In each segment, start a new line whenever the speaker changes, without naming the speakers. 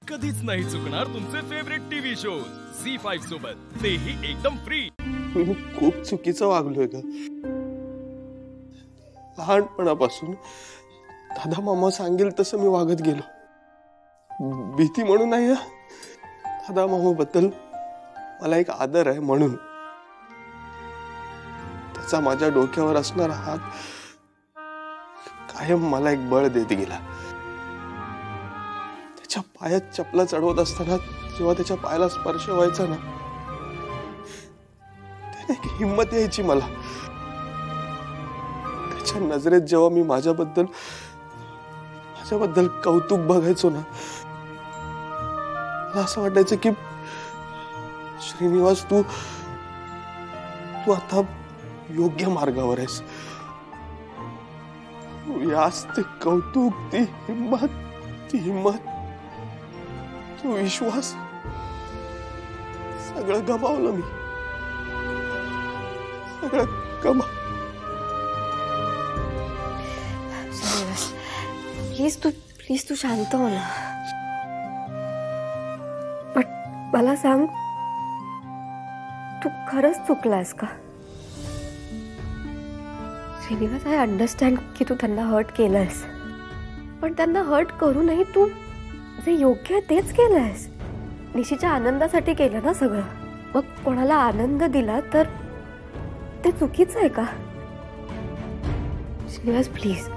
कधीच नाही चुकणार तुमचे फेवरेट टीव्ही शोज झी5 सोबत, तेही एकदम फ्री।
मी खूप चुकीचं वागलोय ग। लहानपणापासून दादा मामा सांगेल तसं मी वागत गेलो। भीती म्हणून नाही ना, दादा मामा बद्दल मला एक आदर आहे म्हणून। त्याचा माझ्या डोक्यावर असणारा हात कायम मला एक बळ देत गेला। त्याच्या पायात चपला चढवत असताना जेव्हा त्याच्या पायाला स्पर्श व्हायचा ना, त्याने एक हिम्मत यायची मला। त्याच्या नजरेत जेव्हा मी माझ्याबद्दल कौतुक बघायचो ना, मला असं वाटायचं की श्रीनिवास तू आता योग्य मार्गावर आहेस। यास ते कौतुक, ती हिम्मत, तो विश्वास सगळं गमावलं मी, सगळं गमावलं।
प्लीज तू शांत हो ना। पण मला सांग, तू खरंच चुकलास का? श्रीनिवास, आय अंडरस्टँड की तू त्यांना हर्ट केलंस, पण त्यांना हर्ट करूनही तू जे योग्य आहे तेच केलंयस। निशीच्या आनंदासाठी केलं ना सगळं। मग कोणाला आनंद दिला तर ते चुकीचं आहे का? श्रीनिवास प्लीज,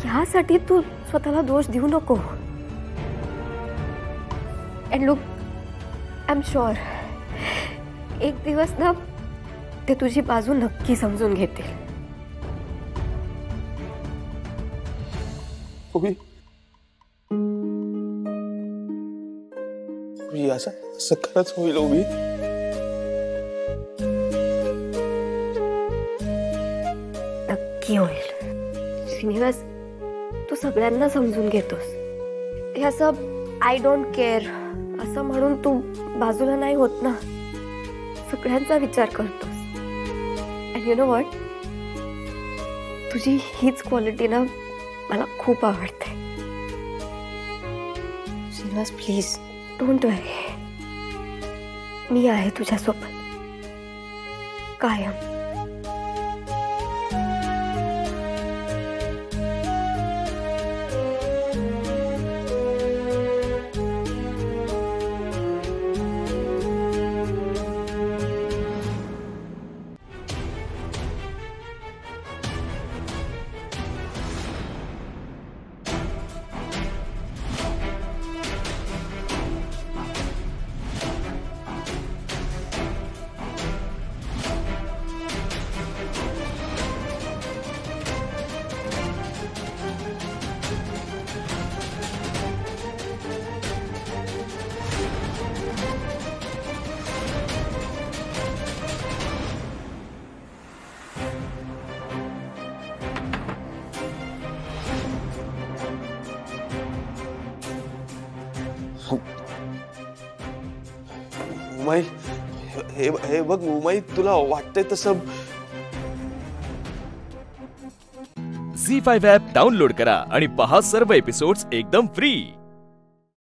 ह्यासाठी तू स्वतःला दोष देऊ नको। And look, I am sure एक दिवस ना ते तुझी बाजू नक्की समजून घेतील।
असं खरंच होईल उभी?
नक्की होईल। श्रीनिवास, तू सगळ्यांना समजून घेतोस। हे असं आय डोंट केअर असं म्हणून तू बाजूला नाही होत ना, सगळ्यांचा विचार करतोस। अँड यू नो व्हॉट, तुझी हीच क्वालिटी ना मला खूप आवडते। श्रीनिवास प्लीज डोंट वरी, मी आहे तुझ्यासोबत कायम।
उमाई, हे बघ उमाई, तुला वाटतंय तसं।
झी5 ॲप डाउनलोड करा आणि पहा सर्व एपिसोड्स एकदम फ्री।